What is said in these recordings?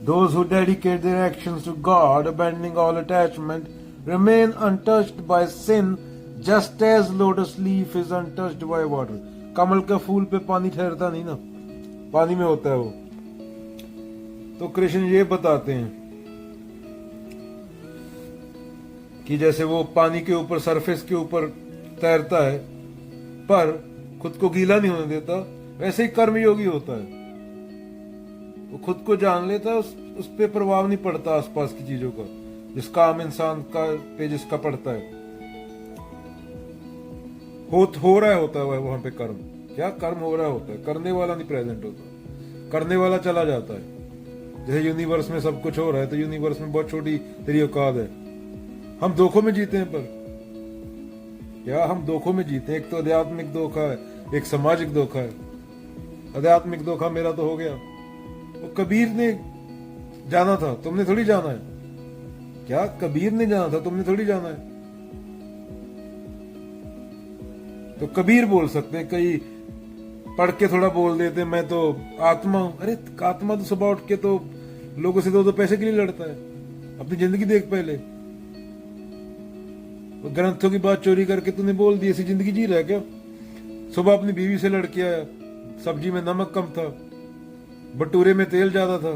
Those who dedicate their actions to God, abandoning all attachment, remain untouched by sin, just as lotus leaf is untouched by water. कमल के फूल पे पानी ठहरता नहीं ना, पानी में होता है वो। तो कृष्ण ये बताते हैं कि जैसे वो पानी के ऊपर, सरफेस के ऊपर तैरता है पर खुद को गीला नहीं होने देता, वैसे ही कर्मयोगी होता है। वो खुद को जान लेता है, उस पे प्रभाव नहीं पड़ता आसपास की चीजों का, जिसका आम इंसान का पे जिसका पड़ता है। हो रहा होता है वहां पे कर्म, क्या कर्म हो रहा होता है, करने वाला नहीं प्रेजेंट होता, करने वाला चला जाता है। जैसे यूनिवर्स में सब कुछ हो रहा है तो यूनिवर्स में बहुत छोटी तेरी औकात है। हम धोखों में जीते हैं, पर क्या हम धोखों में जीते हैं? एक तो आध्यात्मिक धोखा है, एक सामाजिक धोखा है। आध्यात्मिक धोखा मेरा तो हो गया, वो कबीर ने जाना था, तुमने थोड़ी जाना है। क्या कबीर ने जाना था, तुमने थोड़ी जाना है। तो कबीर बोल सकते हैं, कई पढ़ के थोड़ा बोल देते मैं तो आत्मा हूं। अरे आत्मा तो सुबह उठ के तो लोगों से दो पैसे के लिए लड़ता है। अपनी जिंदगी देख पहले, वो ग्रंथों की बात चोरी करके तूने बोल दी, ऐसी जिंदगी जी रहा है क्या? सुबह अपनी बीवी से लड़ के आया, सब्जी में नमक कम था, भटूरे में तेल ज्यादा था।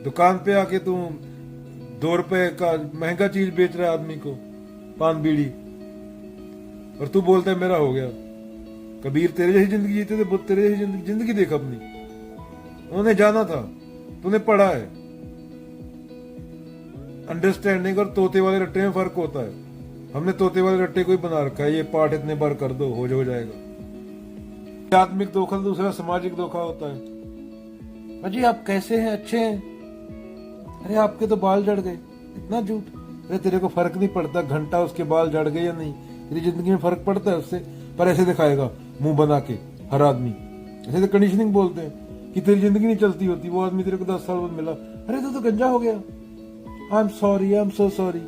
दुकान पे आके तू 2 रुपए का महंगा चीज बेच रहा है आदमी को, पान बीड़ी, और तू बोलता है मेरा हो गया। कबीर तेरे जैसी जिंदगी जीते थे, बुद्ध तेरे जैसी जिंदगी देख अपनी। उन्होंने जाना था, तूने पढ़ा है। अंडरस्टैंडिंग और तोते वाले रट्टे में फर्क होता है। हमने तोते वाले रट्टे को ही बना रखा है, ये पाठ इतने बार कर दो हो जाएगा। आध्यात्मिक धोखा, दूसरा सामाजिक धोखा होता है। अजी आप कैसे हैं, अच्छे हैं? अरे आपके तो बाल झड़ गए, इतना झूठ। अरे तेरे को फर्क नहीं पड़ता घंटा उसके बाल झड़ गए या नहीं, तेरी जिंदगी में फर्क पड़ता है उससे? पर ऐसे दिखाएगा मुंह बना के हर आदमी, ऐसे तो कंडीशनिंग बोलते हैं कि तेरी जिंदगी नहीं चलती होती। वो आदमी तेरे को 10 साल बाद मिला, अरे तो गंजा हो गया, I am sorry, I am so sorry.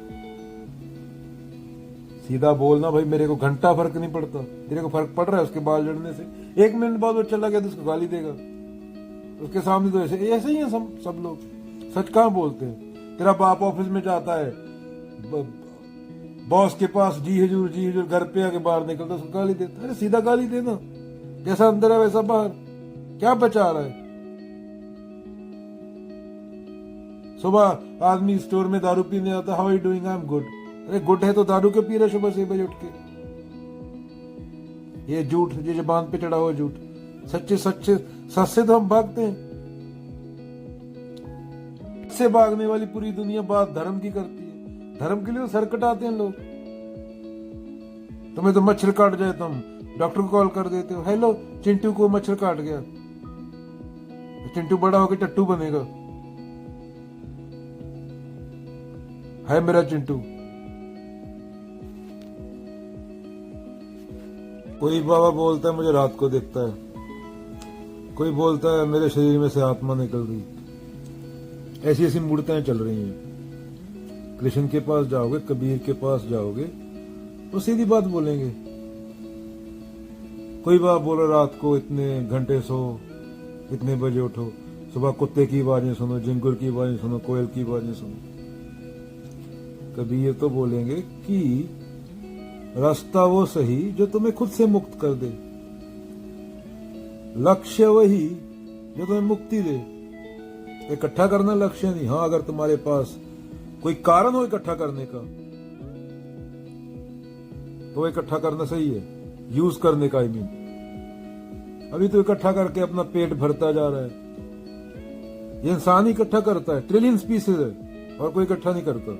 सीधा बोलना भाई, मेरे को घंटा फर्क नहीं पड़ता, तेरे को फर्क पड़ रहा है उसके बाल जड़ने से। 1 मिनट बाद वो चला गया तो उसको गाली देगा उसके सामने। तो ऐसे ही है सब लोग, सच कहाँ बोलते हैं। तेरा बाप ऑफिस में जाता है, बॉस के पास जी हजूर, घर पे आके बाहर निकलता उसको गाली देता। अरे सीधा गाली देना, जैसा अंदर है वैसा बाहर, क्या बचा रहा है? सुबह आदमी स्टोर में दारू पीने आता, how are you doing, I am good. अरे गुड है तो दारू क्यों पी रहा सुबह 6 बजे उठ के? ये झूठ, ये जबान पे चढ़ा हुआ झूठ। सच्चे सच से तो हम भागते हैं। से भागने वाली पूरी दुनिया बात धर्म की करती है। धर्म के लिए तो सर कटाते हैं लोग। तुम्हें तो मच्छर काट जाए, तुम डॉक्टर को कॉल कर देते हो, हेलो चिंटू को मच्छर काट गया। चिंटू बड़ा होकर टट्टू बनेगा। है मेरा चिंटू। कोई बाबा बोलता है मुझे रात को दिखता है, कोई बोलता है मेरे शरीर में से आत्मा निकल रही। ऐसी ऐसी मूर्तियां चल रही हैं। कृष्ण के पास जाओगे, कबीर के पास जाओगे, वो सीधी बात बोलेंगे। कोई बाबा बोलो रात को इतने घंटे सो, इतने बजे उठो, सुबह कुत्ते की आवाजें सुनो, जिंगुर की आवाजें सुनो, कोयल की आवाजें सुनो। कबीर तो बोलेंगे कि रास्ता वो सही जो तुम्हें खुद से मुक्त कर दे, लक्ष्य वही जो तुम्हें मुक्ति दे। इकट्ठा करना लक्ष्य नहीं। हाँ, अगर तुम्हारे पास कोई कारण हो इकट्ठा करने का तो इकट्ठा करना सही है, यूज करने का। आई मीन अभी तो इकट्ठा करके अपना पेट भरता जा रहा है। ये इंसान ही इकट्ठा करता है, ट्रिलियन स्पीसीज है और कोई इकट्ठा नहीं करता,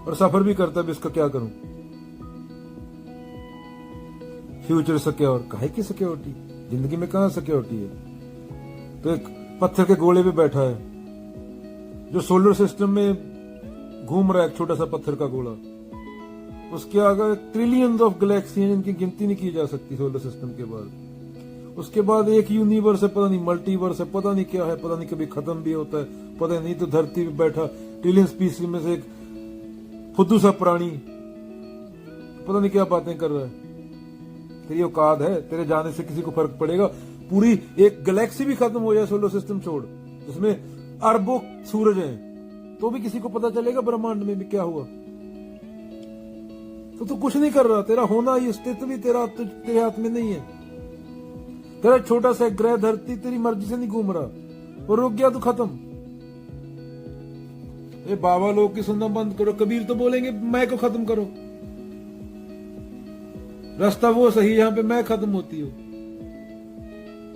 और सफर भी करता है। इसका क्या करूं? फ्यूचर सिक्योर, काहे की सिक्योरिटी? जिंदगी में कहां सिक्योरिटी है? तो एक पत्थर के गोले पे बैठा है जो सोलर सिस्टम में घूम रहा है, एक छोटा सा पत्थर का गोला। उसके आगे ट्रिलियंस ऑफ गैलेक्सी हैं जिनकी गिनती नहीं की जा सकती सोलर सिस्टम के बाद। उसके बाद एक यूनिवर्स है, पता नहीं मल्टीवर्स है, पता नहीं क्या है, पता नहीं कभी खत्म भी होता है, पता नहीं। तो धरती पे बैठा ट्रिलियन स्पीसीज में से एक फुद्दू सा प्राणी पता नहीं क्या बातें कर रहा है। तेरी औकात है? तेरे जाने से किसी को फर्क पड़ेगा? पूरी एक गैलेक्सी भी खत्म हो जाए सोलर सिस्टम छोड़, जिसमें अरबों सूरज हैं, तो भी किसी को पता चलेगा ब्रह्मांड में भी क्या हुआ? तो तू कुछ नहीं कर रहा, तेरा होना, ये अस्तित्व भी तेरे हाथ में नहीं है। तेरा छोटा सा ग्रह धरती तेरी मर्जी से नहीं घूम रहा, और रुक गया तो खत्म। ये बाबा लोग की सुनना बंद करो, कबीर तो बोलेंगे मैं को खत्म करो। रास्ता वो सही जहां पे मैं खत्म होती हो,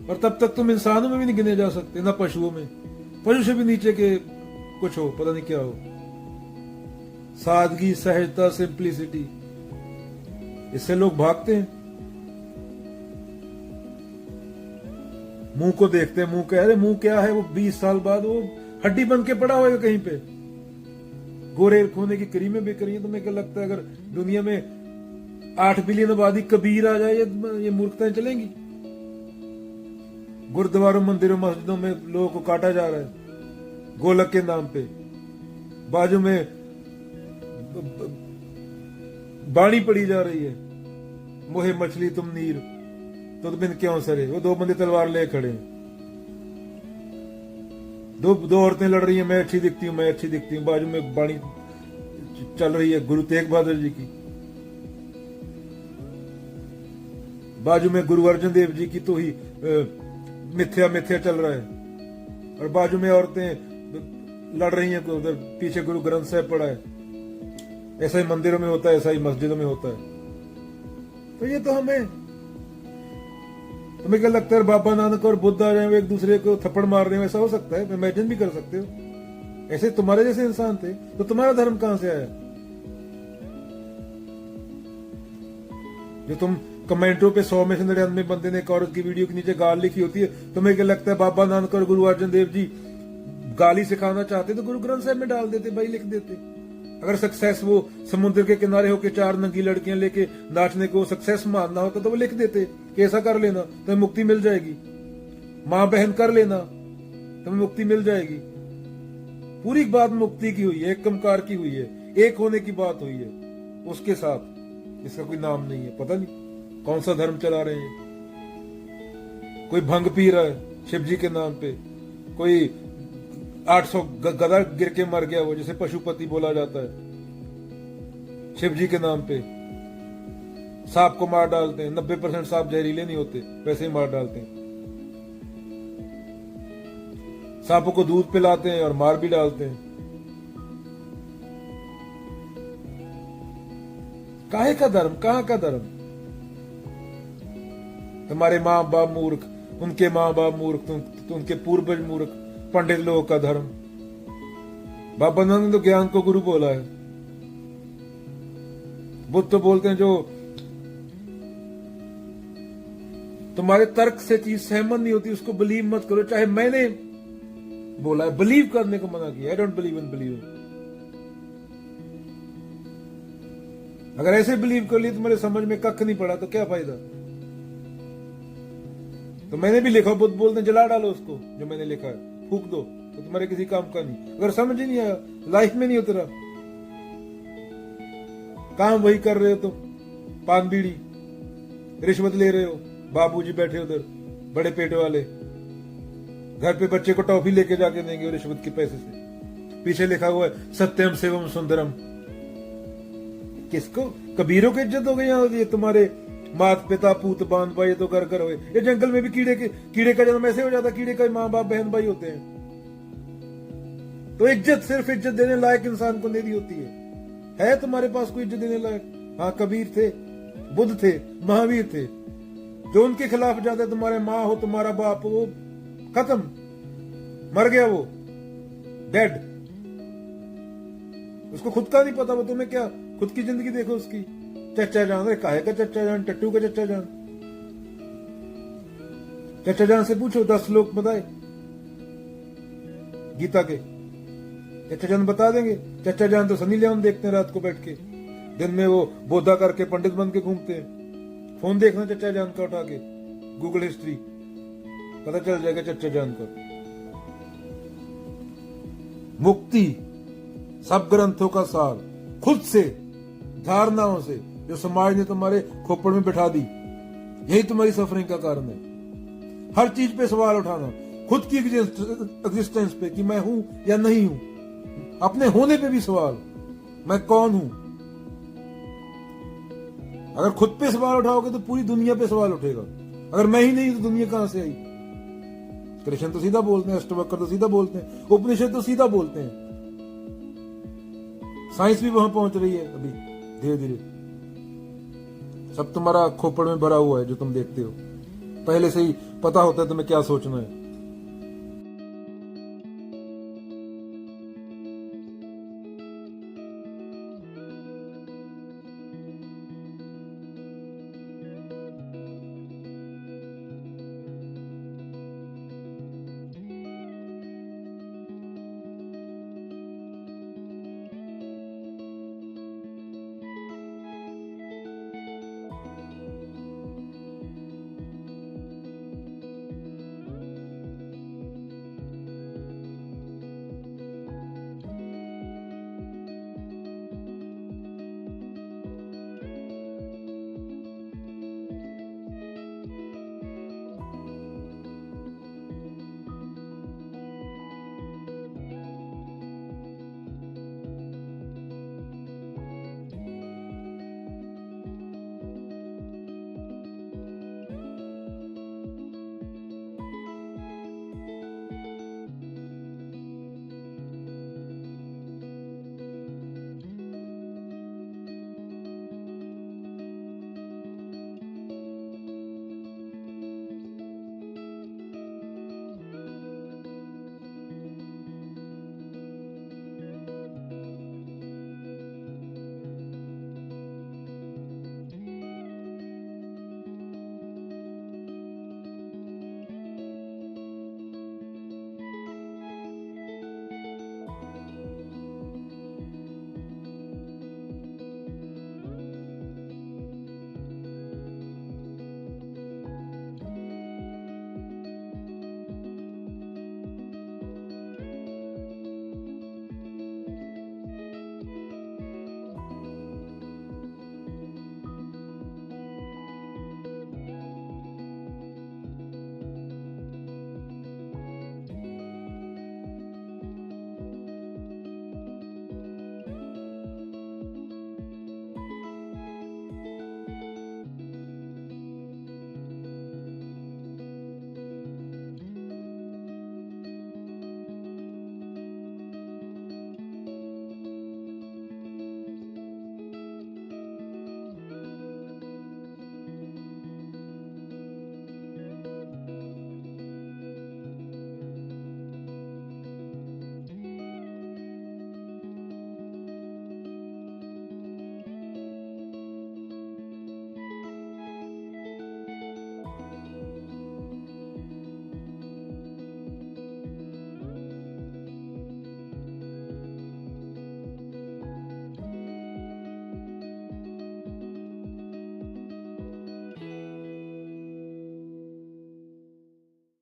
और तब तक तुम इंसानों में भी नहीं गिने जा सकते, ना पशुओं में। पशु से भी नीचे के कुछ हो, पता नहीं क्या हो। सादगी, सहजता, सिंप्लिसिटी, इससे लोग भागते हैं। मुंह को देखते हैं, मुंह कह रहे मुंह क्या है, वो 20 साल बाद वो हड्डी बन के पड़ा होगा कहीं पे। गोरे खोने की क्रीमें बिक रही हैं। तुम्हें क्या लगता है अगर दुनिया में 8 बिलियन आबादी कबीर आ जाए, ये मूर्खताएं चलेंगी? गुरुद्वारों, मंदिरों, मस्जिदों में लोगों को काटा जा रहा है गोलक के नाम पे। बाजू में बाणी पड़ी जा रही है, मोहे मछली तुम नीर तो बिन क्यों सरे। वो 2 बंदे तलवार ले खड़े हैं, दो औरतें लड़ रही हैं, मैं अच्छी दिखती हूं, मैं अच्छी दिखती हूं। बाजू में बाणी चल रही है गुरु तेग बहादुर जी की, बाजू में गुरु अर्जन देव जी की तो ही मिथ्या मिथ्या चल रहा है, और बाजू में औरतें लड़ रही हैं, उधर पीछे गुरु ग्रंथ साहब पड़ा है। ऐसा ही मंदिरों में होता है, ऐसा ही मस्जिदों में होता है। तो ये तो हमें, तुम्हें क्या लगता है बाबा नानक और बुद्ध आ जाए, एक दूसरे को थप्पड़ मार रहे हो? ऐसा हो सकता है? इमेजिन भी कर सकते हो। ऐसे तुम्हारे जैसे इंसान थे, तो तुम्हारा धर्म कहां से आया? जो तुम कमेंटों पे 100 में से 99 बंदे ने एक औरत की वीडियो के नीचे गाल लिखी होती है, तुम्हें क्या लगता है बाबा नानक और गुरु अर्जन देव जी गाली सिखाना चाहते तो गुरु ग्रंथ साहब में डाल देते, भाई लिख देते। अगर सक्सेस वो समुद्र के किनारे होकर 4 नंगी लड़कियां लेके नाचने को सक्सेस मानना होता तो वो लिख देते कि ऐसा कर लेना तुम्हें मुक्ति मिल जाएगी, मां बहन कर लेना तुम्हें मुक्ति मिल जाएगी। पूरी बात मुक्ति की हुई है, एक कमकार की हुई है, एक होने की बात हुई है उसके साथ। इसका कोई नाम नहीं है, पता नहीं कौन सा धर्म चला रहे हैं। कोई भंग पी रहा है शिव जी के नाम पे, कोई 800 गधा गिर के मर गया, वो जिसे पशुपति बोला जाता है शिव जी के नाम पे। सांप को मार डालते हैं, 90% सांप जहरीले नहीं होते, वैसे ही मार डालते हैं। सांपों को दूध पिलाते हैं और मार भी डालते हैं। काहे का धर्म, कहां का धर्म? तुम्हारे माँ बाप मूर्ख, उनके माँ बाप मूर्ख, उनके पूर्वज मूर्ख, पंडित लोगों का धर्म। बाबा नानक ने तो ज्ञान को गुरु बोला है। बुद्ध तो बोलते हैं जो तुम्हारे तर्क से चीज सहमत नहीं होती उसको बिलीव मत करो। चाहे मैंने बोला है, बिलीव करने को मना किया, I don't believe in believe. अगर ऐसे बिलीव कर लिए तुम्हारे समझ में कख नहीं पड़ा तो क्या फायदा? तो मैंने भी लिखा, बुद्ध बोलते हैं जला डालो उसको जो मैंने लिखा है, फूक दो, तो तुम्हारे किसी काम का नहीं। अगर समझ ही नहीं आया, लाइफ में नहीं उतरा, काम वही कर रहे हो तुम, पान बीड़ी, रिश्वत ले रहे हो। बाबूजी बैठे उधर बड़े पेट वाले, घर पे बच्चे को टॉफी लेके जाके देंगे रिश्वत के पैसे से। पीछे लिखा हुआ है सत्यम शिवम सुंदरम। किसको? कबीरों की इज्जत हो गई यहाँ। ये तुम्हारे मात पिता पूत बांध भाई तो कर कर हुए। ये जंगल में भी कीड़े का जन्म ऐसे हो जाता, कीड़े का माँ बाप बहन भाई होते हैं। तो इज्जत सिर्फ इज्जत देने लायक इंसान को देनी होती है तुम्हारे पास कोई इज्जत देने लायक? हाँ, कबीर थे, बुद्ध थे, महावीर थे। जो उनके खिलाफ जाता है, तुम्हारे माँ हो, तुम्हारा बाप हो, वो खत्म, मर गया, वो डेड। उसको खुद का नहीं पता, वो तुम्हें क्या, खुद की जिंदगी देखो उसकी। चच्चा जान, अरे काहे का चच्चा जान, टट्टू का चच्चा जान। चच्चा जान से पूछो 10 श्लोक बताए गीता के, चच्चा जान बता देंगे। चच्चा जान तो सनी लियोन देखते हैं रात को बैठ के, दिन में वो बोधा करके पंडित बन के घूमते हैं। फोन देखना चच्चा जान का उठा के, गूगल हिस्ट्री, पता चल जाएगा चच्चा जान का। मुक्ति सब ग्रंथों का सार, खुद से, धारणाओं से जो समाज ने तुम्हारे खोपड़ में बिठा दी, यही तुम्हारी सफरिंग का कारण है। हर चीज पे सवाल उठाना, खुद की एग्जिस्टेंस पे कि मैं हूं या नहीं हूं, अपने होने पे भी सवाल, मैं कौन हूं। अगर खुद पे सवाल उठाओगे तो पूरी दुनिया पे सवाल उठेगा। अगर मैं ही नहीं तो दुनिया कहां से आई? कृष्ण तो सीधा बोलते हैं, अष्टवक्र तो सीधा बोलते हैं, उपनिषद तो सीधा बोलते हैं। साइंस भी वहां पहुंच रही है अभी धीरे धीरे। सब तुम्हारा खोपड़ में भरा हुआ है जो तुम देखते हो, पहले से ही पता होता है तुम्हें क्या सोचना है।